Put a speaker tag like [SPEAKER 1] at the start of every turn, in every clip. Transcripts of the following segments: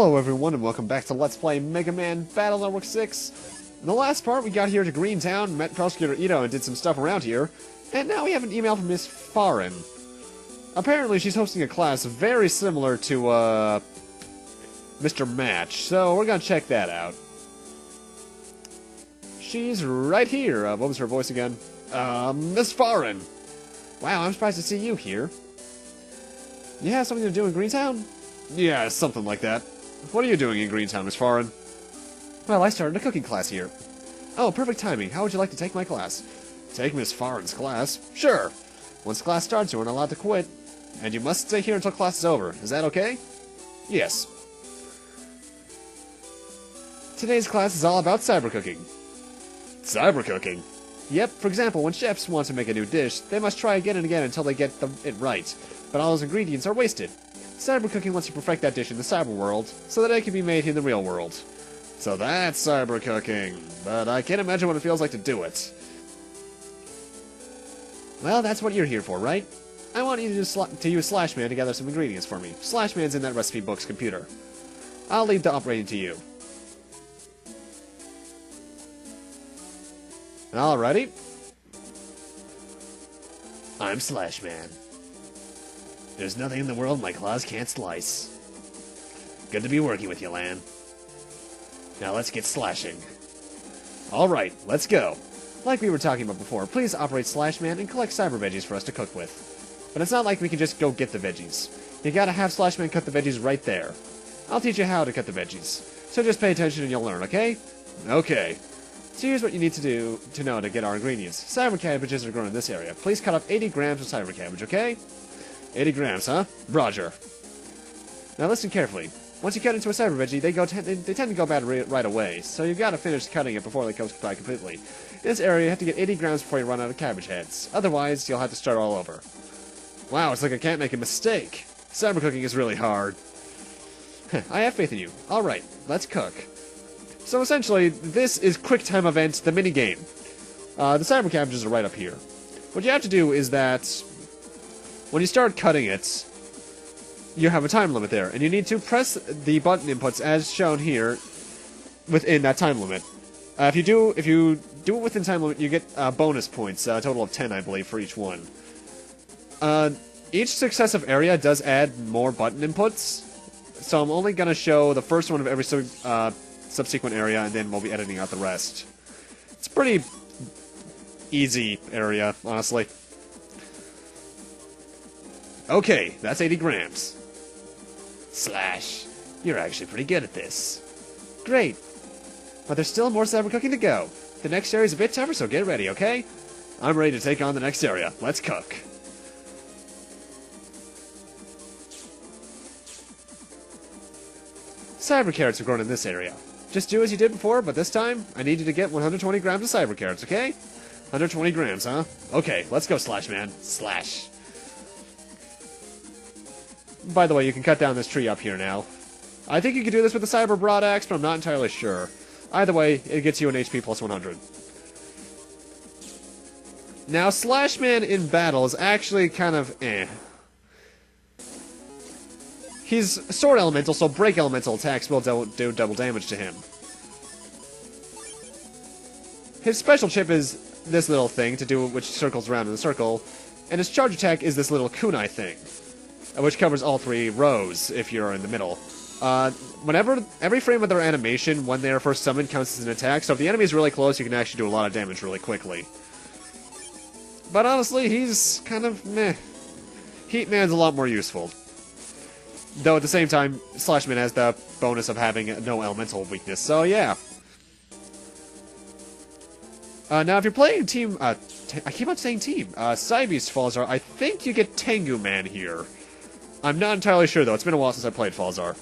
[SPEAKER 1] Hello everyone and welcome back to Let's Play Megaman Battle Network 6. In the last part we got here to Greentown, met Prosecutor Ito and did some stuff around here, and now we have an email from Miss Farin. Apparently she's hosting a class very similar to, Mr. Match, so we're gonna check that out. She's right here. What was her voice again? Miss Farin. Wow, I'm surprised to see you here. You have something to do in Greentown? Yeah, something like that. What are you doing in Greentown, Miss Farin? Well, I started a cooking class here. Oh, perfect timing. How would you like to take my class? Take Miss Farin's class? Sure. Once class starts, you aren't allowed to quit. And you must stay here until class is over. Is that okay? Yes. Today's class is all about cybercooking. Cybercooking? Yep, for example, when chefs want to make a new dish, they must try again and again until they get it right. But all those ingredients are wasted. Cybercooking wants to perfect that dish in the cyber world, so that it can be made in the real world. So that's cybercooking, but I can't imagine what it feels like to do it. Well, that's what you're here for, right? I want you to use Slashman to gather some ingredients for me. Slashman's in that recipe book's computer. I'll leave the operating to you. Alrighty. I'm Slashman. There's nothing in the world my claws can't slice. Good to be working with you, Lan. Now let's get slashing. Alright, let's go. Like we were talking about before, please operate Slashman and collect cyber veggies for us to cook with. But it's not like we can just go get the veggies. You gotta have Slashman cut the veggies right there. I'll teach you how to cut the veggies. So just pay attention and you'll learn, okay? Okay. So here's what you need to know to get our ingredients. Cyber cabbages are grown in this area. Please cut up 80 grams of cyber cabbage, okay? 80 grams, huh? Roger. Now listen carefully. Once you cut into a cyber veggie, they tend to go bad right away, so you've got to finish cutting it before they cook by completely. In this area, you have to get 80 grams before you run out of cabbage heads. Otherwise, you'll have to start all over. Wow, it's like I can't make a mistake. Cyber cooking is really hard. I have faith in you. Alright, let's cook. So essentially, this is Quick Time Event, the minigame. The cyber cabbages are right up here. What you have to do is that when you start cutting it, you have a time limit there, and you need to press the button inputs as shown here within that time limit. If you do it within time limit, you get bonus points, a total of 10, I believe, for each one. Each successive area does add more button inputs, so I'm only going to show the first one of every subsequent area, and then we'll be editing out the rest. It's a pretty easy area, honestly. Okay, that's 80 grams. Slash, you're actually pretty good at this. Great. But there's still more cyber cooking to go. The next area is a bit tougher, so get ready, okay? I'm ready to take on the next area. Let's cook. Cyber carrots are grown in this area. Just do as you did before, but this time, I need you to get 120 grams of cyber carrots, okay? 120 grams, huh? Okay, let's go, Slashman. Slash. By the way, you can cut down this tree up here now. I think you can do this with the Cyber Broad Axe, but I'm not entirely sure. Either way, it gets you an HP plus 100. Now, Slashman in battle is actually kind of eh. He's Sword Elemental, so Break Elemental attacks will do double damage to him. His special chip is this little thing, which circles around in a circle, and his charge attack is this little kunai thing, which covers all 3 rows if you're in the middle. Every frame of their animation when they are first summoned counts as an attack, so if the enemy is really close, you can actually do a lot of damage really quickly. But honestly, he's kind of meh. Heatman's a lot more useful. Though at the same time, Slashman has the bonus of having no elemental weakness, so yeah. Now if you're playing team, I keep on saying team, Cybeast Falzar, I think you get Tengu Man here. I'm not entirely sure, though. It's been a while since I played Falzar.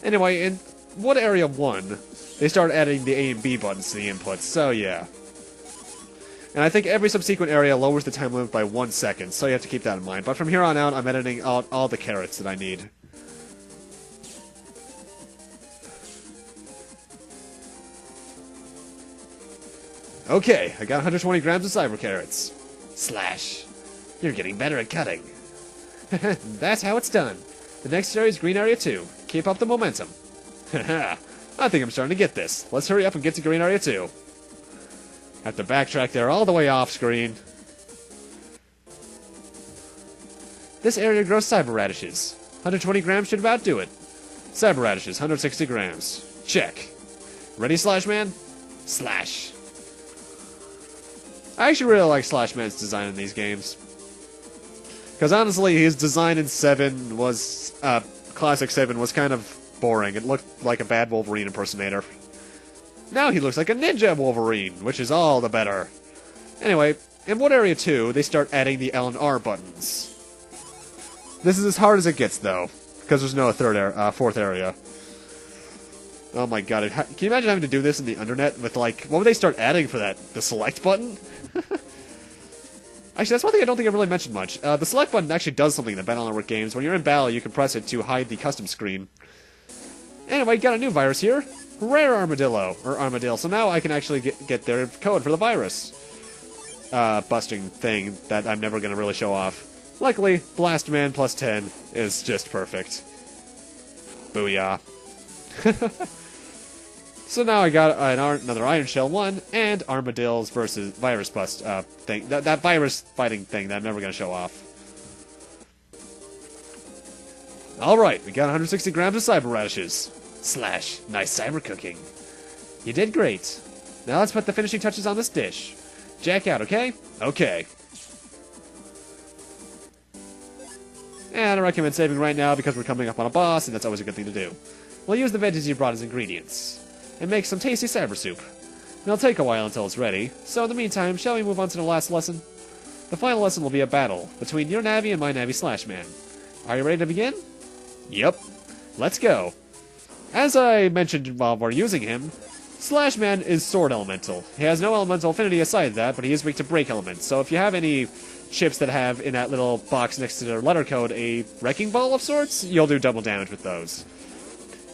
[SPEAKER 1] Anyway, in Wood Area 1, they started adding the A and B buttons to the inputs, so yeah. And I think every subsequent area lowers the time limit by 1 second, so you have to keep that in mind. But from here on out, I'm editing out all the carrots that I need. Okay, I got 120 grams of cyber carrots. Slash. You're getting better at cutting. That's how it's done. The next area is Green Area 2. keep up the momentum. Haha, I think I'm starting to get this. Let's hurry up and get to Green Area 2. Have to backtrack there all the way off screen. This area grows cyber radishes. 120 grams should about do it. Cyber radishes, 160 grams. Check. Ready, Slashman? Slash. I actually really like Slashman's design in these games. Because honestly, his design in 7 was, Classic 7 was kind of boring. It looked like a bad Wolverine impersonator. Now he looks like a ninja Wolverine, which is all the better. Anyway, in Wood Area 2, they start adding the L and R buttons. This is as hard as it gets, though, because there's no fourth area. Oh my god, can you imagine having to do this in the Undernet with, like, what would they start adding for that? The select button? Actually, that's one thing I don't think I really mentioned much. The select button actually does something in the Battle Network games. When you're in battle, you can press it to hide the custom screen. Anyway, got a new virus here. Rare Armadillo, or Armadillo. So now I can actually get their code for the virus busting thing that I'm never going to really show off. Luckily, Blastman plus 10 is just perfect. Booyah. So now I got another Iron Shell 1 and Armadillo's versus Virus Bust thing. That virus fighting thing that I'm never going to show off. Alright, we got 160 grams of cyber radishes. Slash, nice cybercooking. You did great. Now let's put the finishing touches on this dish. Jack out, okay? Okay. And I recommend saving right now because we're coming up on a boss, and that's always a good thing to do. We'll use the veggies you brought as ingredients, and make some tasty cyber soup. It'll take a while until it's ready, so in the meantime, shall we move on to the last lesson? The final lesson will be a battle between your Navi and my Navi Slashman. Are you ready to begin? Yep. Let's go. As I mentioned while we're using him, Slashman is Sword Elemental. He has no elemental affinity aside that, but he is weak to break elements, so if you have any chips that have in that little box next to their letter code a wrecking ball of sorts, you'll do double damage with those.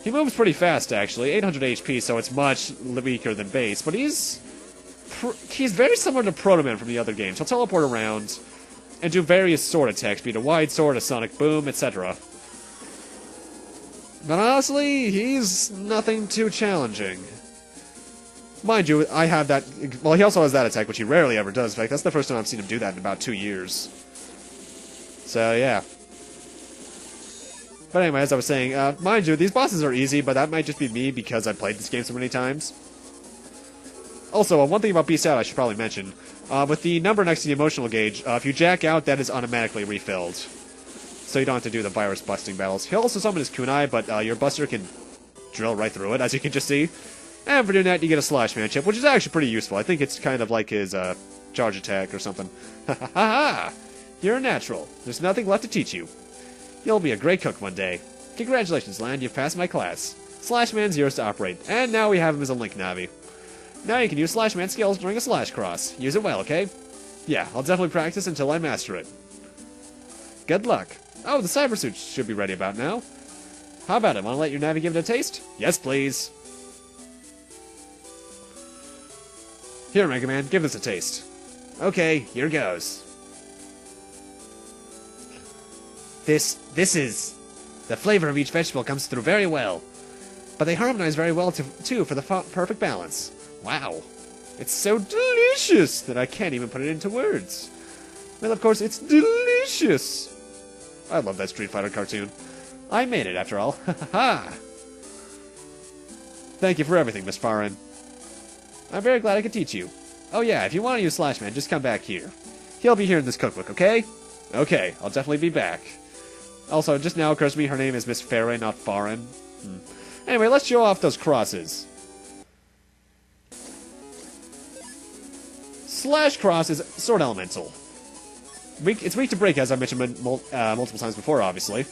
[SPEAKER 1] He moves pretty fast, actually, 800 HP, so it's much weaker than base, but he's very similar to Proto Man from the other games. He'll teleport around and do various sword attacks, be it a wide sword, a sonic boom, etc. But honestly, he's nothing too challenging. Mind you, I have that... Well, he also has that attack, which he rarely ever does. In fact, that's the first time I've seen him do that in about 2 years. So, yeah. But anyway, as I was saying, mind you, these bosses are easy, but that might just be me because I've played this game so many times. Also, one thing about Beast Out I should probably mention. With the number next to the emotional gauge, if you jack out, that is automatically refilled. So you don't have to do the virus busting battles. He'll also summon his kunai, but your buster can drill right through it, as you can just see. And for doing that, you get a Slashman chip, which is actually pretty useful. I think it's kind of like his charge attack or something. Ha ha ha! You're a natural. There's nothing left to teach you. You'll be a great cook one day. Congratulations, Lan, you've passed my class. Slashman's yours to operate, and now we have him as a Link Navi. Now you can use Slashman skills during a SlashCross. Use it well, okay? Yeah, I'll definitely practice until I master it. Good luck. Oh, the cyber suit should be ready about now. How about it? Want to let your Navi give it a taste? Yes, please. Here, Megaman, give this a taste. Okay, here goes. This is... The flavor of each vegetable comes through very well. But they harmonize very well, too, for the perfect balance. Wow. It's so delicious that I can't even put it into words. Well, of course, it's delicious. I love that Street Fighter cartoon. I made it, after all. Ha ha ha! Thank you for everything, Miss Farin. I'm very glad I could teach you. Oh yeah, if you want to use Slashman, just come back here. He'll be here in this cookbook, okay? Okay, I'll definitely be back. Also, just now occurs to me her name is Miss Farin, not Farin. Anyway, let's show off those crosses. SlashCross is Sword Elemental. It's weak to break, as I mentioned multiple times before, obviously.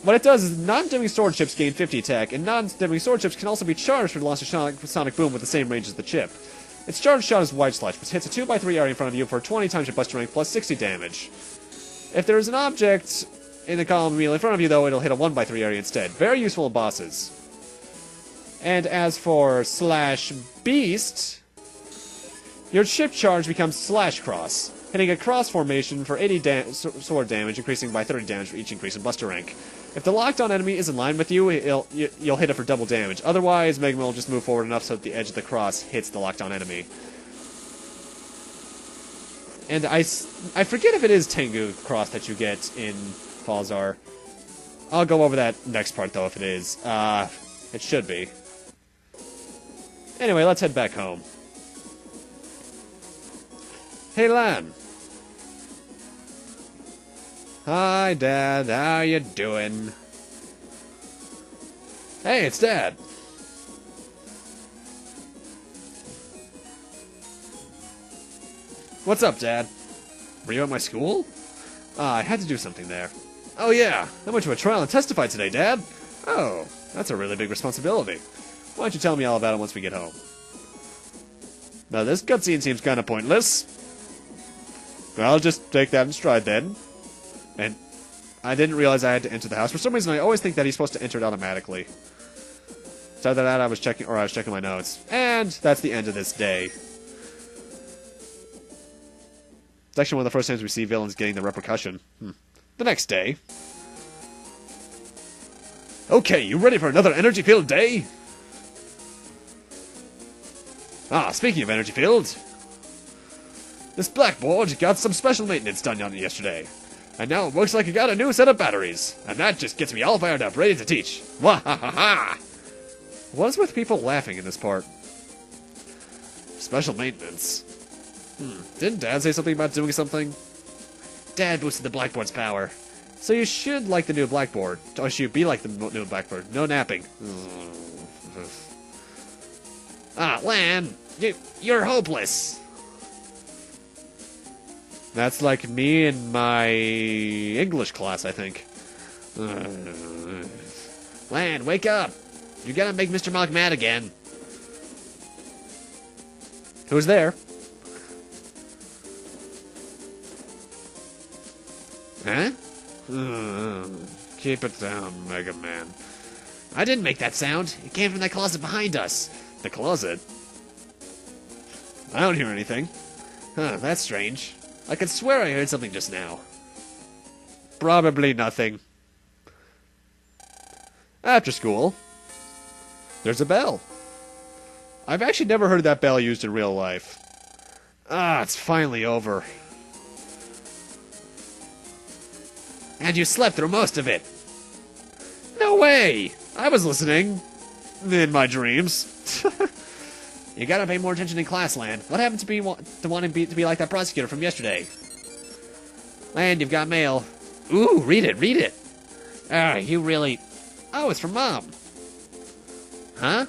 [SPEAKER 1] What it does is non-dimming sword chips gain 50 attack, and non-dimming sword chips can also be charged for the launch of Sonic Boom with the same range as the chip. Its charged shot is Wide Slash, which hits a 2x3 area in front of you for 20 times your buster rank plus 60 damage. If there is an object in the column immediately in front of you, though, it'll hit a 1x3 area instead. Very useful in bosses. And as for SlashBeast, your chip charge becomes SlashCross. hitting a cross formation for 80 sword damage, increasing by 30 damage for each increase in Buster rank. If the locked-on enemy is in line with you, you'll hit it for double damage. Otherwise, Megaman will just move forward enough so that the edge of the cross hits the locked-on enemy. And I forget if it is Tengu Cross that you get in Falzar. I'll go over that next part, though, if it is. It should be. Anyway, let's head back home. Hey, Lan. Hi, Dad. How you doing? Hey, it's Dad. What's up, Dad? Were you at my school? I had to do something there. Oh, yeah. I went to a trial and testified today, Dad. Oh, that's a really big responsibility. Why don't you tell me all about it once we get home? Now, this cutscene seems kind of pointless. I'll just take that in stride then. And I didn't realize I had to enter the house. For some reason, I always think that he's supposed to enter it automatically. So after that, I was checking my notes. And that's the end of this day. It's actually one of the first times we see villains getting the repercussion. The next day. Okay, you ready for another energy-filled day? Speaking of energy-filled, this blackboard got some special maintenance done on it yesterday. And now it looks like it got a new set of batteries. And that just gets me all fired up, ready to teach. Wah-ha-ha-ha! What is with people laughing in this part? Special maintenance. Didn't Dad say something about doing something? Dad boosted the blackboard's power. So you should like the new blackboard. Or you should be like the new blackboard. No napping. Lan, you're hopeless. That's like me in my English class, I think. Lan, wake up. You gotta make Mr. Mog mad again. Who's there? Huh? Keep it down, Megaman. I didn't make that sound. It came from that closet behind us. The closet? I don't hear anything. That's strange. I could swear I heard something just now. Probably nothing. After school, there's a bell. I've actually never heard that bell used in real life. It's finally over. And you slept through most of it. No way! I was listening. In my dreams. You gotta pay more attention in class, Lan. What happened to wanting to be like that prosecutor from yesterday? Lan, you've got mail. Ooh, read it, read it. You really... Oh, it's from Mom. Huh?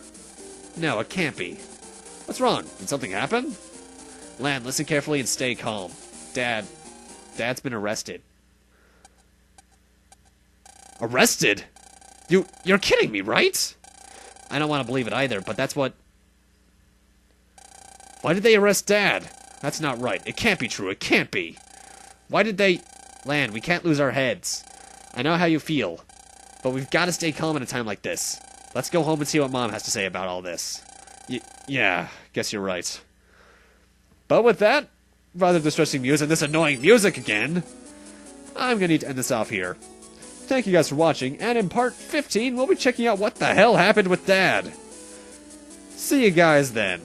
[SPEAKER 1] No, it can't be. What's wrong? Did something happen? Lan, listen carefully and stay calm. Dad's been arrested. Arrested? You're kidding me, right? I don't want to believe it either, but that's what... Why did they arrest Dad? That's not right. It can't be true. It can't be. Why did they... Lan, we can't lose our heads. I know how you feel, but we've got to stay calm at a time like this. Let's go home and see what Mom has to say about all this. Yeah, guess you're right. But with that, rather distressing news and this annoying music again, I'm going to need to end this off here. Thank you guys for watching, and in part 15, we'll be checking out what the hell happened with Dad. See you guys then.